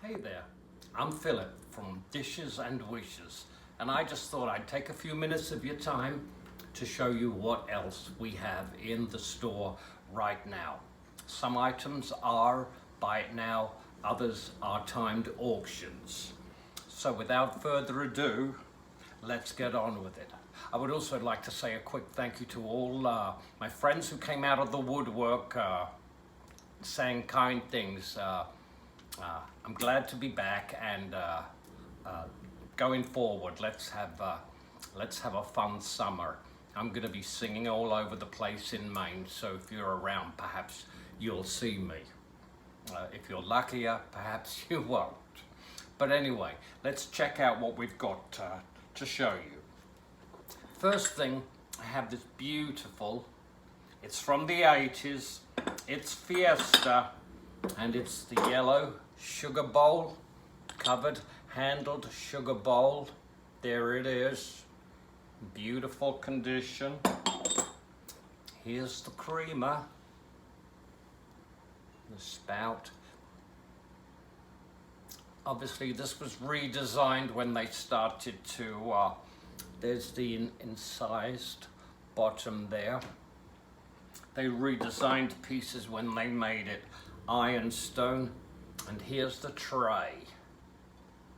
Hey there, I'm Philip from Dishes and Wishes, and I just thought I'd take a few minutes of your time to show you what else we have in the store right now. Some items are buy it now, others are timed auctions. So without further ado, let's get on with it. I would also like to say a quick thank you to all my friends who came out of the woodwork saying kind things. I'm glad to be back, and going forward, let's have a fun summer. I'm going to be singing all over the place in Maine, so if you're around, perhaps you'll see me. If you're luckier, perhaps you won't. But anyway, let's check out what we've got to show you. First thing, I have this beautiful, it's from the 80s, it's Fiesta, and it's the yellow sugar bowl, covered, handled sugar bowl. There it is, beautiful condition. Here's the creamer, the spout. Obviously this was redesigned when they started to, there's the incised bottom there. They redesigned pieces when they made it ironstone. And here's the tray.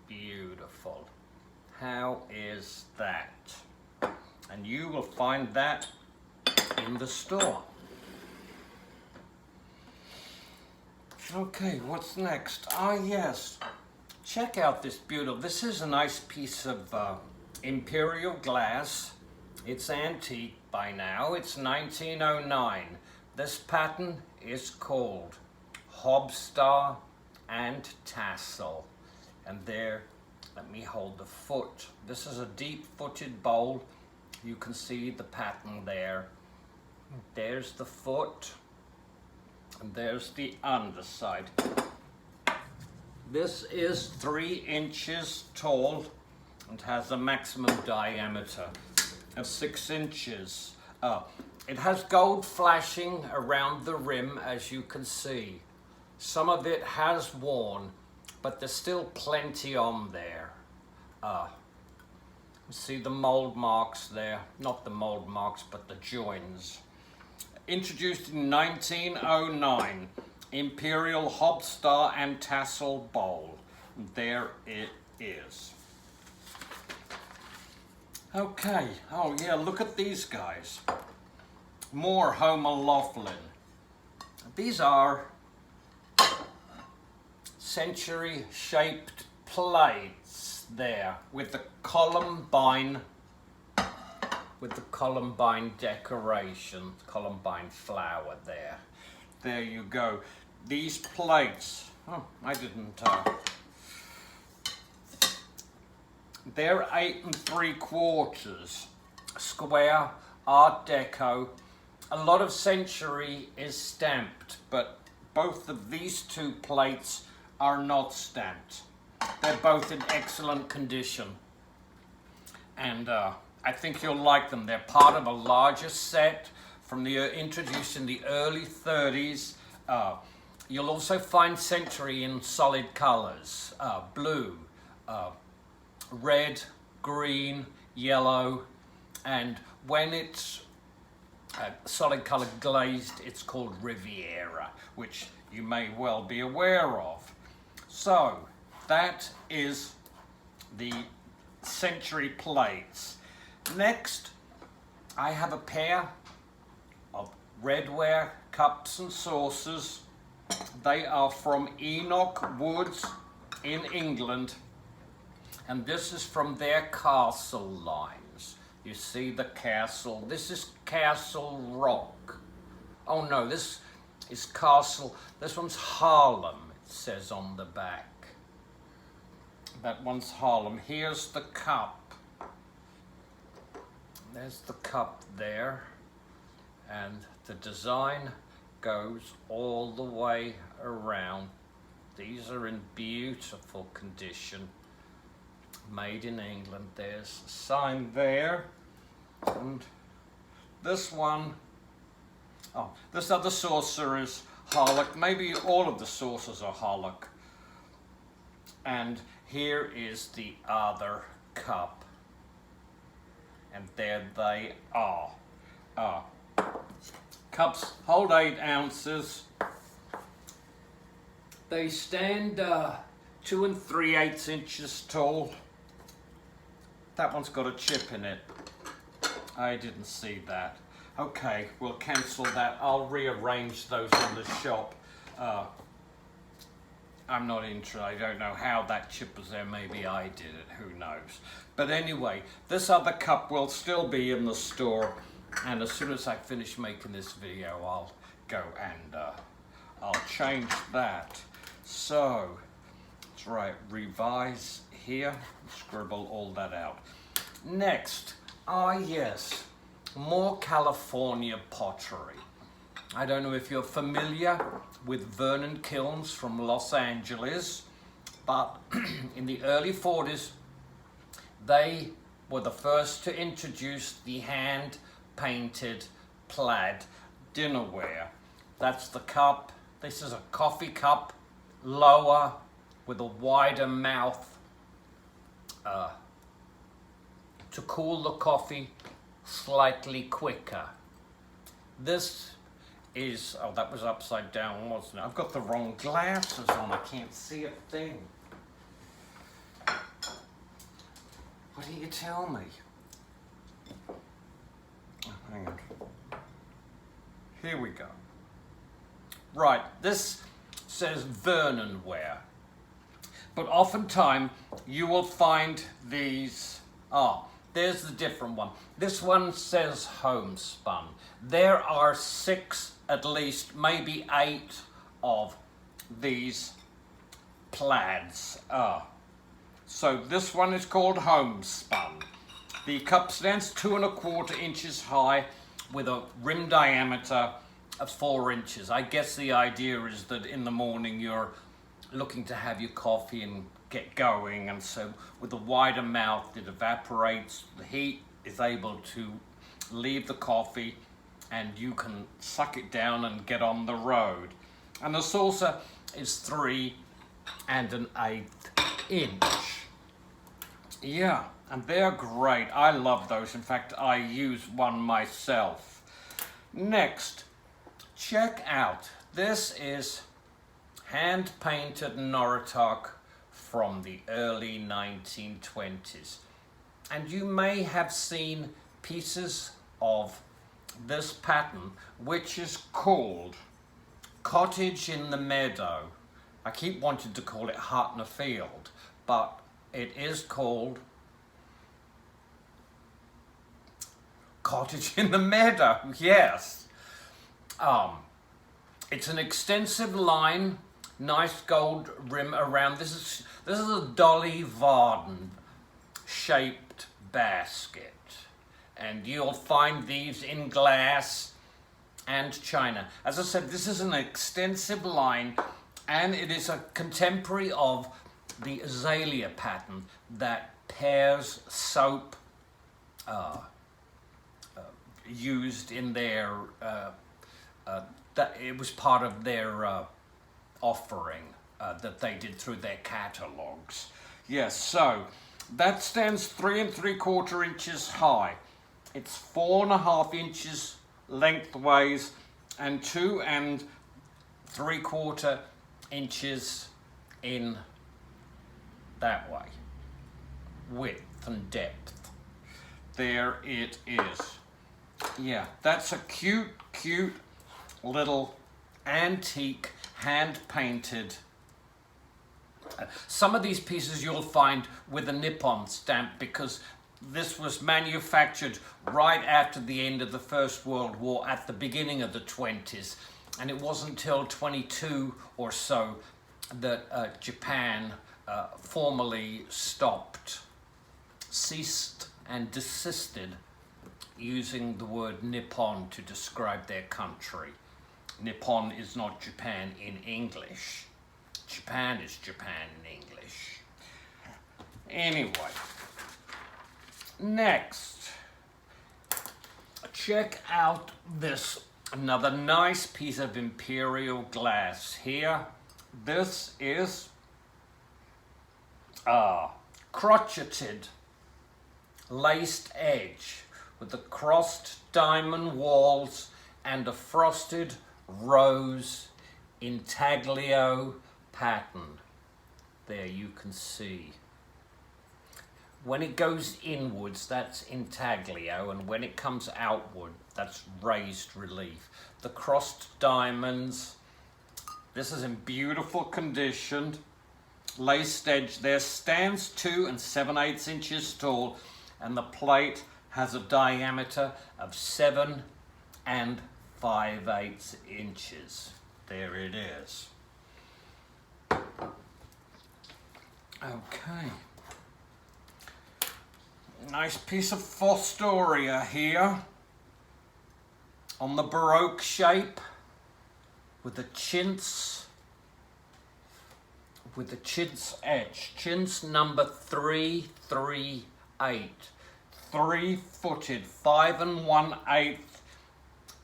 Beautiful. How is that? And you will find that in the store. Okay, what's next? Ah, yes. Check out this beautiful, this is a nice piece of Imperial glass. It's antique by now. It's 1909. This pattern is called Hobstar and Tassel. And there, let me hold the foot. This is a deep-footed bowl. You can see the pattern there. There's the foot, and there's the underside. This is 3 inches tall and has a maximum diameter of 6 inches. It has gold flashing around the rim, as you can see. Some of it has worn, but there's still plenty on there. See the mold marks there, not the mold marks, but the joins. Introduced in 1909, Imperial Hobstar and Tassel bowl. There it is. Okay, oh yeah, look at these guys. More Laughlin. These are century-shaped plates there with the columbine decoration, columbine flower there. There you go. These plates, oh, I didn't, they're 8 3/4, square, Art Deco. A lot of century is stamped, but both of these two plates are not stamped. They're both in excellent condition, and I think you'll like them. They're part of a larger set from the introduced in the early 30s. You'll also find century in solid colors, blue, red, green, yellow, and when it's solid color glazed, it's called Riviera, which you may well be aware of. So that is the century plates. Next, I have a pair of redware cups and saucers. They are from Enoch Woods in England, and this is from their castle lines. You see the castle. This is Castle Rock. Oh no, this is Castle. This one's Harlem, it says on the back. That one's Harlem. Here's the cup. There's the cup there. And the design goes all the way around. These are in beautiful condition. Made in England. There's a sign there. And this one, oh, this other saucer is Harlock. Maybe all of the saucers are Harlock. And here is the other cup. And there they are. Cups hold 8 ounces. They stand 2 3/8 inches tall. That one's got a chip in it. I didn't see that. Okay, we'll cancel that. I'll rearrange those in the shop. I'm not interested. I don't know how that chip was there. Maybe I did it. Who knows? But anyway, this other cup will still be in the store. And as soon as I finish making this video, I'll go and I'll change that. So, let's write revise here. Scribble all that out. Next, yes, more California pottery. I don't know if you're familiar with Vernon Kilns from Los Angeles, but in the early 40s, they were the first to introduce the hand-painted plaid dinnerware. That's the cup. This is a coffee cup, lower, with a wider mouth to cool the coffee slightly quicker. This is, oh, that was upside down, wasn't it? I've got the wrong glasses on, I can't see a thing. What do you tell me? Oh, hang on. Here we go. Right, this says Vernon ware. But oftentimes you will find these, there's the different one. This one says homespun. There are 6, at least, maybe 8 of these plaids. So this one is called homespun. The cup stands 2 1/4 inches high with a rim diameter of 4 inches. I guess the idea is that in the morning you're looking to have your coffee and get going, and so with a wider mouth it evaporates, the heat is able to leave the coffee and you can suck it down and get on the road. And the saucer is 3 1/8 inch. Yeah, and they're great. I love those. In fact, I use one myself. Next, check out. This is hand-painted Noritake from the early 1920s. And you may have seen pieces of this pattern, which is called Cottage in the Meadow. I keep wanting to call it Hut in a Field, but it is called Cottage in the Meadow, yes. It's an extensive line, nice gold rim around. This is a Dolly Varden shaped basket. And you'll find these in glass and china. As I said, this is an extensive line, and it is a contemporary of the azalea pattern that pears soap used in their, that it was part of their offering that they did through their catalogs. Yes, so that stands 3 3/4 inches high. It's 4 1/2 inches lengthways and 2 3/4 inches in that way, width and depth. There it is. Yeah, that's a cute little antique hand-painted. Some of these pieces you'll find with a Nippon stamp because this was manufactured right after the end of the First World War at the beginning of the 20s, and it wasn't until 22 or so that Japan formally ceased and desisted using the word Nippon to describe their country. Nippon is not Japan in English. Japan is Japan in English. Anyway, next, check out this, another nice piece of Imperial glass here. This is crocheted laced edge with the crossed diamond walls and a frosted rose intaglio pattern. There you can see. When it goes inwards, that's intaglio, and when it comes outward, that's raised relief. The crossed diamonds, this is in beautiful condition. Laced edge there, stands 2 7/8 inches tall, and the plate has a diameter of 7 5/8 inches. There it is. Okay. Nice piece of Fostoria here on the Baroque shape with the chintz edge. Chintz number 338. 3-footed, 5 1/8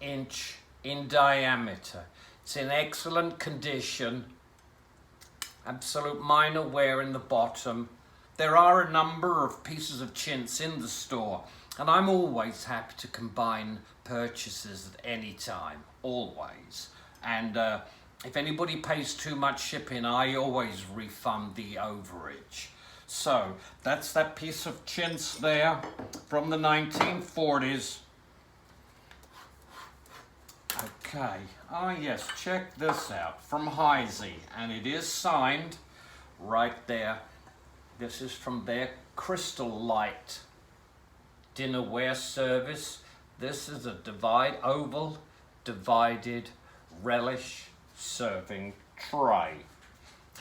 inch in diameter. It's in excellent condition. Absolute minor wear in the bottom. There are a number of pieces of chintz in the store, and I'm always happy to combine purchases at any time, always. And if anybody pays too much shipping, I always refund the overage. So that's that piece of chintz there from the 1940s. Okay, yes, check this out from Heisey, and it is signed right there. This is from their Crystalite dinnerware service. This is a oval divided relish serving tray.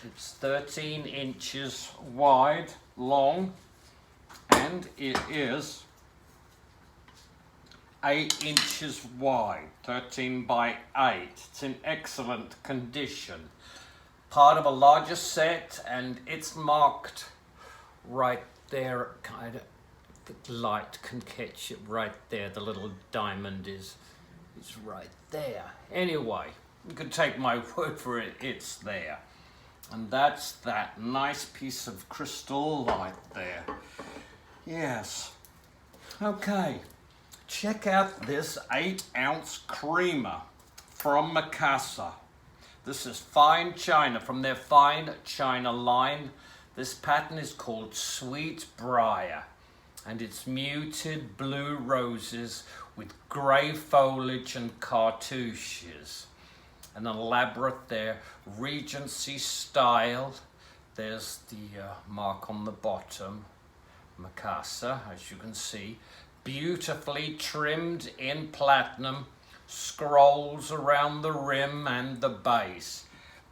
It's 13 inches wide, long, and it is 8 inches wide, 13 by 8. It's in excellent condition. Part of a larger set, and it's marked right there, kind of, the light can catch it right there. The little diamond is right there. Anyway, you can take my word for it, it's there. And that's that nice piece of Crystalite there. Yes. Okay, check out this 8-ounce creamer from Mikasa. This is fine china from their fine china line. This pattern is called Sweet Briar, and it's muted blue roses with grey foliage and cartouches. An elaborate there, Regency style. There's the mark on the bottom, Mikasa, as you can see. Beautifully trimmed in platinum, scrolls around the rim and the base.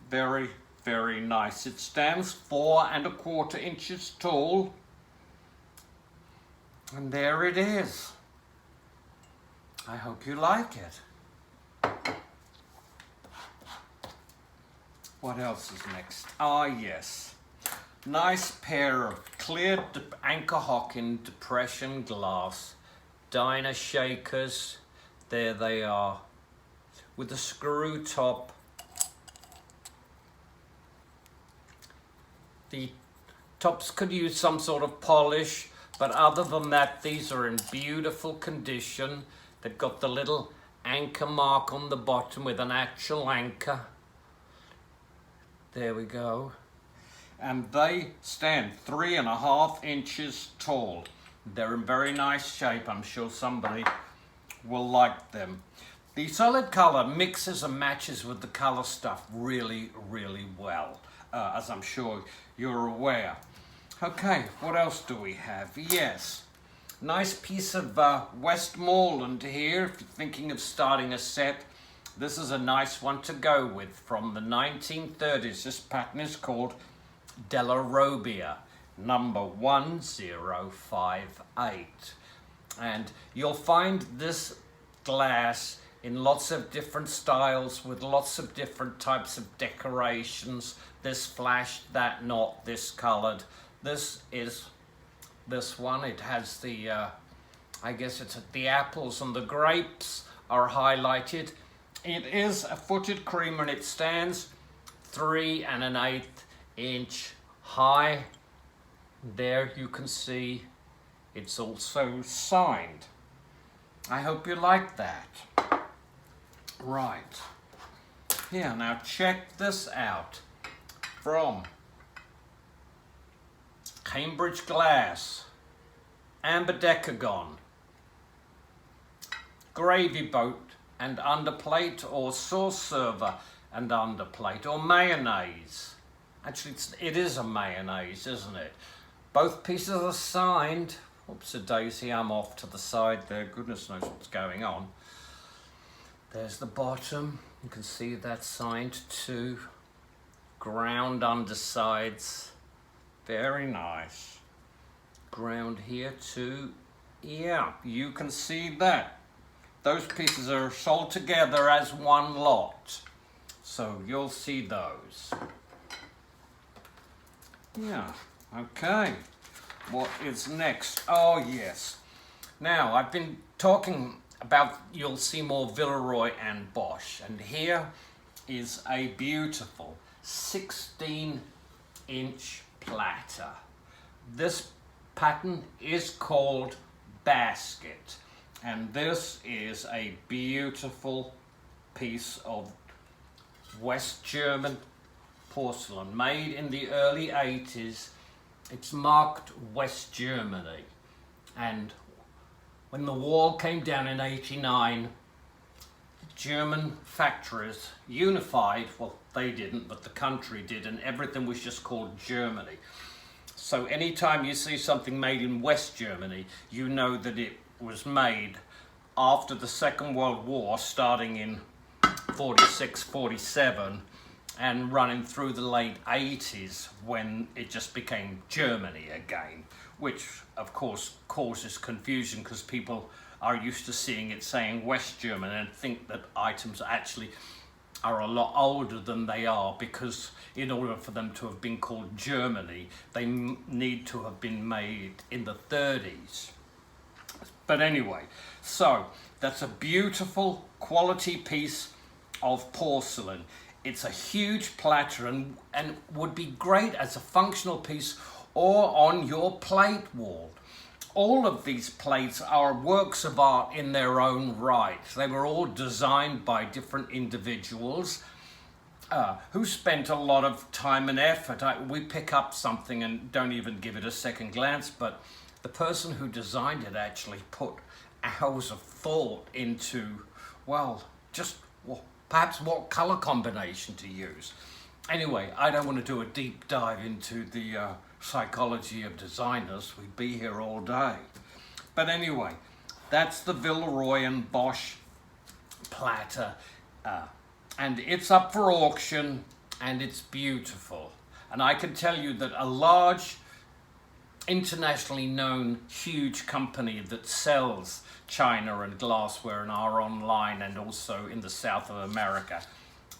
Very, very nice. It stands 4 1/4 inches tall. And there it is. I hope you like it. What else is next? Yes. Nice pair of clear Anchor Hocking depression glass diner shakers. There they are, with the screw top. The tops could use some sort of polish, but other than that, these are in beautiful condition. They've got the little anchor mark on the bottom with an actual anchor. There we go. And they stand 3 1/2 inches tall. They're in very nice shape. I'm sure somebody will like them. The solid color mixes and matches with the color stuff really, really well, as I'm sure you're aware. Okay, what else do we have? Yes, nice piece of Westmoreland here. If you're thinking of starting a set, this is a nice one to go with from the 1930s. This pattern is called Della Robbia, number 1058. And you'll find this glass in lots of different styles with lots of different types of decorations. This flashed, that not, this colored. This is this one. It has the, I guess it's the apples and the grapes are highlighted. It is a footed creamer and it stands 3 1/8 inch high. There you can see it's also signed. I hope you like that. Right. Here, now check this out. From Cambridge Glass, Amber Decagon, Gravy Boat and Underplate, or Sauce Server and Underplate, or Mayonnaise. Actually, it is a mayonnaise, isn't it? Both pieces are signed. Oops-a-daisy, I'm off to the side there. Goodness knows what's going on. There's the bottom. You can see that's signed too. Ground undersides. Very nice. Ground here too. Yeah, you can see that. Those pieces are sold together as one lot. So you'll see those. Yeah, okay. What is next? Oh, yes. Now, I've been talking about, you'll see more Villeroy and Boch. And here is a beautiful 16-inch platter. This pattern is called Basket. And this is a beautiful piece of West German porcelain made in the early 80s. It's marked West Germany, and when the wall came down in 89, German factories unified. Well, they didn't, but the country did, and everything was just called Germany. So anytime you see something made in West Germany, you know that it was made after the Second World War, starting in 46, 47, and running through the late 80s when it just became Germany again, which of course causes confusion because people are used to seeing it saying West German and think that items actually are a lot older than they are, because in order for them to have been called Germany, they need to have been made in the 30s. But anyway, so that's a beautiful quality piece of porcelain. It's a huge platter and would be great as a functional piece or on your plate wall. All of these plates are works of art in their own right. They were all designed by different individuals who spent a lot of time and effort. We pick up something and don't even give it a second glance, but the person who designed it actually put hours of thought into, well, just perhaps what color combination to use. Anyway, I don't want to do a deep dive into the psychology of designers. We'd be here all day. But anyway, that's the Villeroy and Boch platter. And it's up for auction, and it's beautiful. And I can tell you that a large, internationally known, huge company that sells china and glassware and are online and also in the south of America,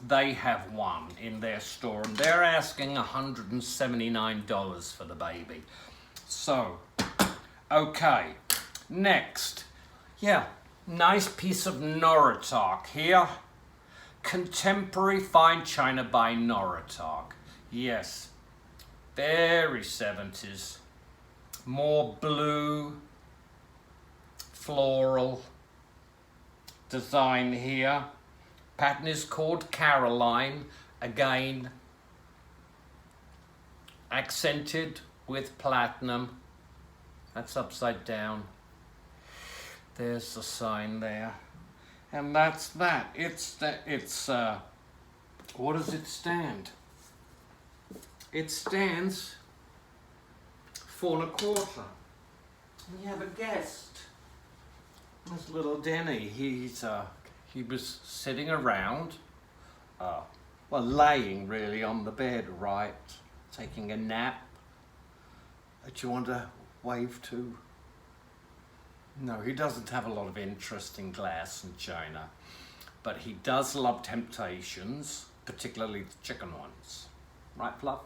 they have one in their store and they're asking $179 for the baby. So, okay, next, yeah, nice piece of Noritake here. Contemporary fine china by Noritake. Yes, very 70s. More blue, floral design here. Pattern is called Caroline. Again, accented with platinum. That's upside down. There's the sign there. And that's that. What does it stand? It stands 4 1/4. We have a guest. This little Denny. He was sitting around, well, laying really on the bed, right, taking a nap. Do you want to wave to? No, he doesn't have a lot of interest in glass and china, but he does love Temptations, particularly the chicken ones. Right, Fluff?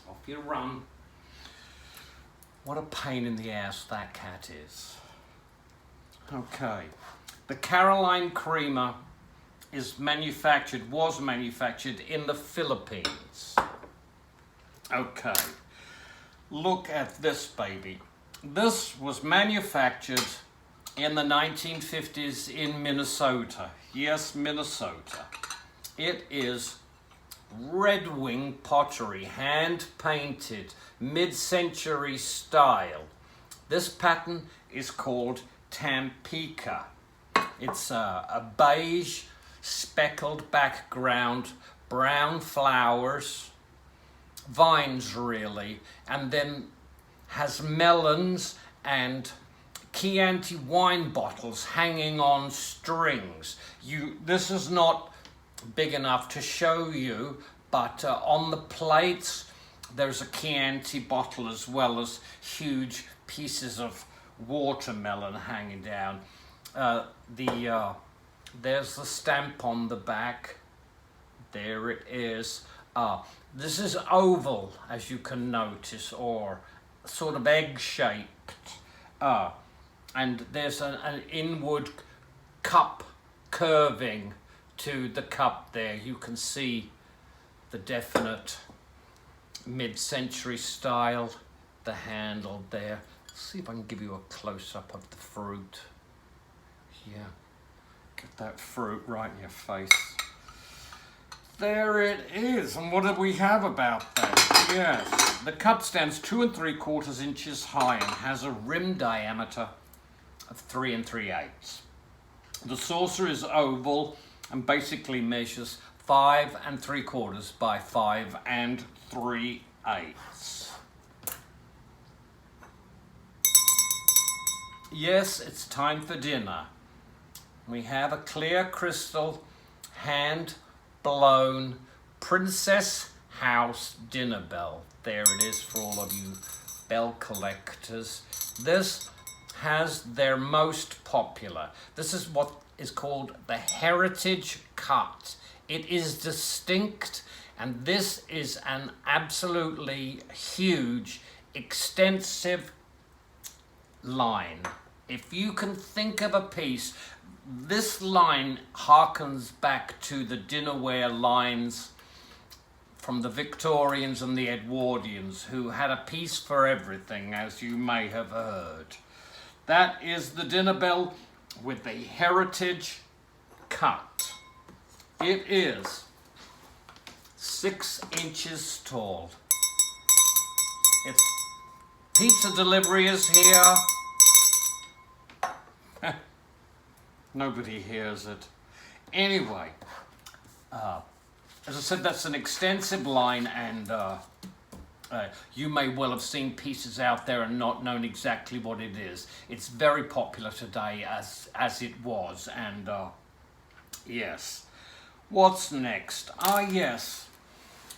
Off you run. What a pain in the ass that cat is. Okay. The Caroline Creamer was manufactured in the Philippines. Okay. look at this baby. This was manufactured in the 1950s in Minnesota. Yes, Minnesota. It is Red Wing pottery, hand painted, mid-century style. This pattern is called Tampica. It's a beige speckled background, brown flowers, vines really, and then has melons and Chianti wine bottles hanging on strings. This is not big enough to show you, but on the plates there's a Chianti bottle as well as huge pieces of watermelon hanging down. There's the stamp on the back. There it is. This is oval, as you can notice, or sort of egg-shaped. And there's an inward cup curving to the cup there. You can see the definite mid-century style, the handle there. Let's see if I can give you a close-up of the fruit. Yeah, get that fruit right in your face. There it is. And what do we have about that? Yes, the cup stands 2 3/4 inches high and has a rim diameter of 3 3/8. The saucer is oval and basically measures 5 3/4 by 5 3/8. Yes, it's time for dinner. We have a clear crystal, hand-blown Princess House dinner bell. There it is for all of you bell collectors. This has their most popular. This is what is called the Heritage Cut. It is distinct, and this is an absolutely huge, extensive line. If you can think of a piece, this line harkens back to the dinnerware lines from the Victorians and the Edwardians, who had a piece for everything, as you may have heard. That is the dinner bell with the Heritage Cut. It is 6 inches tall. It's pizza delivery is here. Nobody hears it. Anyway, as I said, that's an extensive line, and you may well have seen pieces out there and not known exactly what it is. It's very popular today, as it was, and yes. What's next? Yes,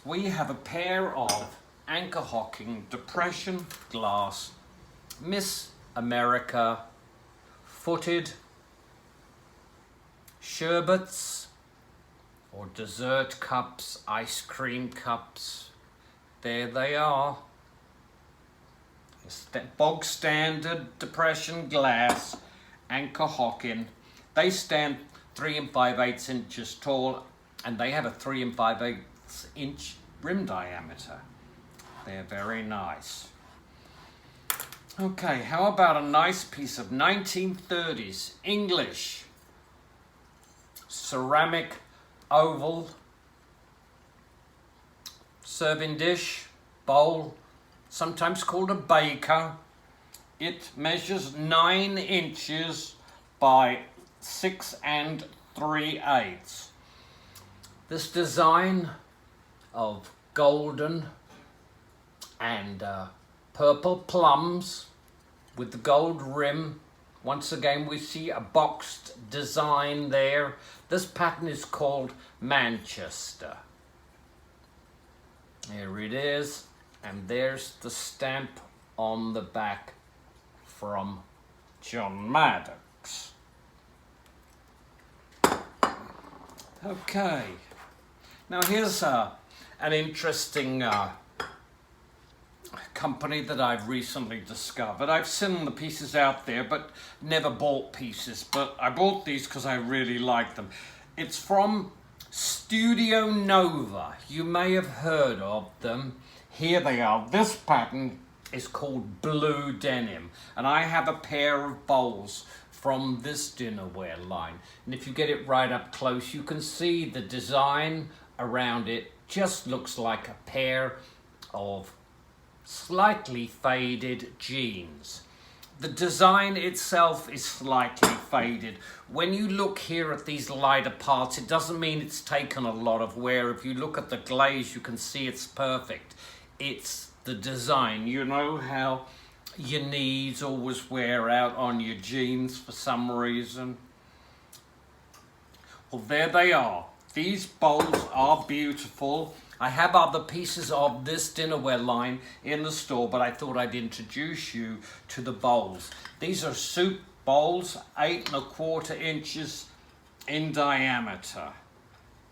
we have a pair of anchor hocking depression glass Miss America footed sherbets or dessert cups, ice cream cups. There they are. Bog standard depression glass, anchor hocking. They stand 3 5/8 inches tall, and they have a 3 5/8 inch rim diameter. They're very nice. Okay, how about a nice piece of 1930s English ceramic oval serving dish, bowl, sometimes called a baker. It measures 9 inches by 6 3/8. This design of golden and purple plums with the gold rim. Once again, we see a boxed design there. This pattern is called Manchester. There it is, and there's the stamp on the back from John Maddox. Okay, now here's an interesting company that I've recently discovered. I've seen the pieces out there, but never bought pieces, but I bought these because I really like them. It's from Studio Nova. You may have heard of them. Here they are. This pattern is called Blue Denim, and I have a pair of bowls from this dinnerware line, and if you get it right up close you can see the design around it just looks like a pair of slightly faded jeans. The design itself is slightly faded. When you look here at these lighter parts, it doesn't mean it's taken a lot of wear. If you look at the glaze, you can see it's perfect. It's the design. You know how your knees always wear out on your jeans for some reason? Well, there they are. These bowls are beautiful. I have other pieces of this dinnerware line in the store, but I thought I'd introduce you to the bowls. These are soup bowls, 8 1/4 inches in diameter.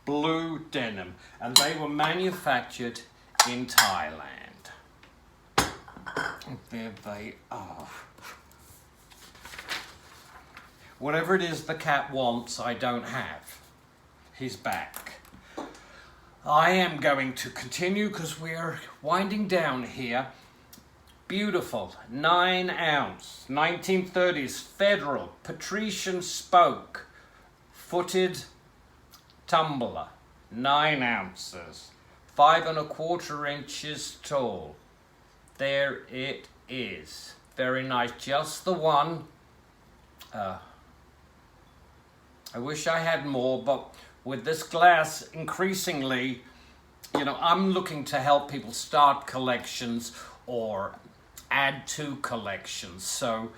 Blue denim, and they were manufactured in Thailand. There they are. Whatever it is the cat wants, I don't have. He's back. I am going to continue because we're winding down here. Beautiful 9 ounce 1930s Federal Patrician spoke footed tumbler, 9 ounces, 5 1/4 inches tall. There it is. Very nice. Just the one. I wish I had more, but with this glass, increasingly, you know, I'm looking to help people start collections or add to collections. So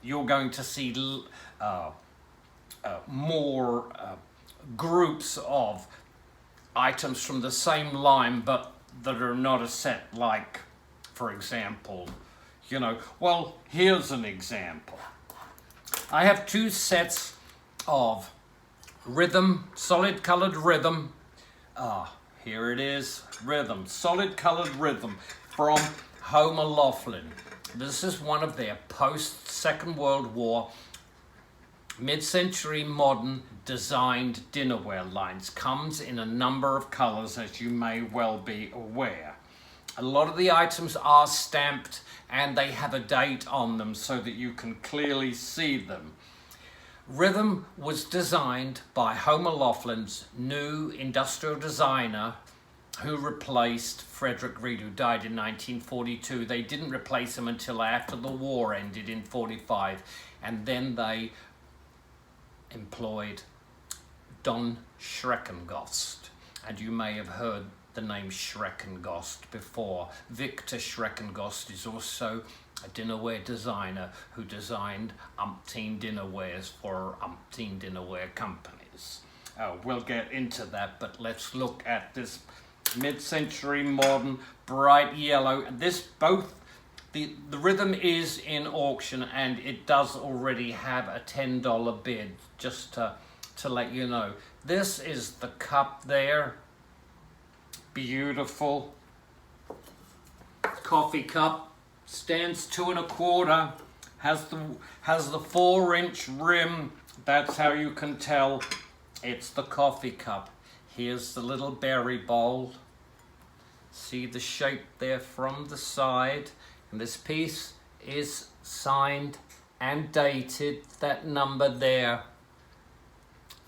you're going to see more groups of items from the same line, but that are not a set, like, for example, you know, well, here's an example. I have 2 sets of Rhythm, solid colored Rhythm. Here it is, Rhythm, solid colored Rhythm from Laughlin. This is one of their post-Second World War, mid-century modern designed dinnerware lines. Comes in a number of colors, as you may well be aware. A lot of the items are stamped and they have a date on them so that you can clearly see them. Rhythm was designed by Laughlin's new industrial designer who replaced Frederick Reed, who died in 1942. They didn't replace him until after the war ended in 45, and then they employed Don Schreckengost, and you may have heard the name Schreckengost before. Victor Schreckengost is also a dinnerware designer who designed umpteen dinnerwares for umpteen dinnerware companies. We'll get into that, but let's look at this mid-century modern bright yellow. This the Rhythm is in auction, and it does already have a $10 bid, just to let you know. This is the cup there. Beautiful coffee cup. Stands 2 1/4, has the 4-inch rim. That's how you can tell it's the coffee cup. Here's the little berry bowl. See the shape there from the side. And this piece is signed and dated. That number there,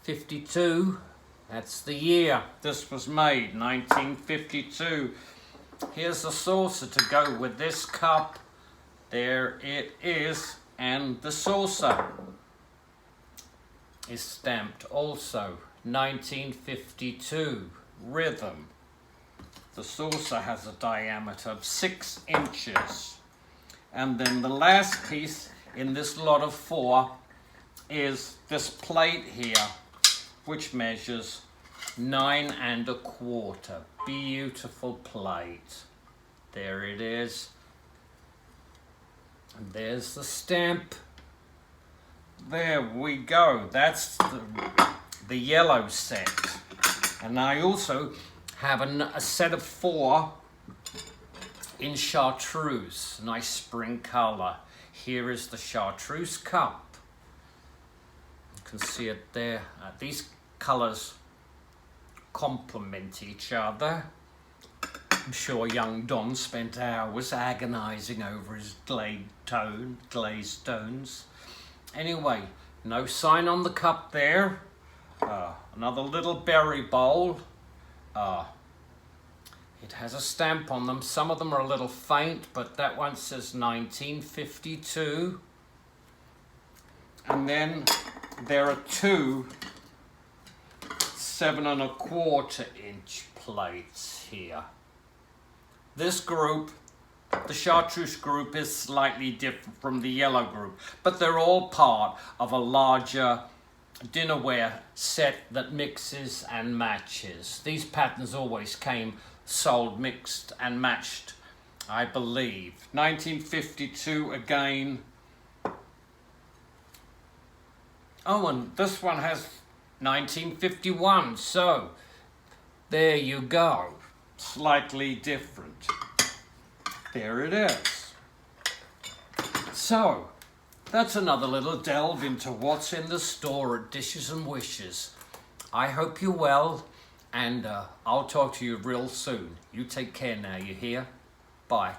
52. That's the year this was made, 1952. Here's the saucer to go with this cup. There it is. And the saucer is stamped also, 1952, Rhythm. The saucer has a diameter of 6 inches. And then the last piece in this lot of 4 is this plate here, which measures 9 1/4. Beautiful plate. There it is. And there's the stamp. There we go. That's the yellow set. And I also have a set of 4 in chartreuse. Nice spring color. Here is the chartreuse cup. You can see it there. These colors complement each other. I'm sure young Don spent hours agonising over his glazed stones. Anyway, no sign on the cup there. Another little berry bowl. It has a stamp on them. Some of them are a little faint, but that one says 1952. And then there are two 7 1/4 inch plates here. This group, the chartreuse group, is slightly different from the yellow group, but they're all part of a larger dinnerware set that mixes and matches. These patterns always came sold mixed and matched, I believe. 1952 again. Oh, and this one has 1951, so there you go. Slightly different. There it is. So, that's another little delve into what's in the store at Dishes and Wishes. I hope you're well, and I'll talk to you real soon. You take care now, you hear? Bye.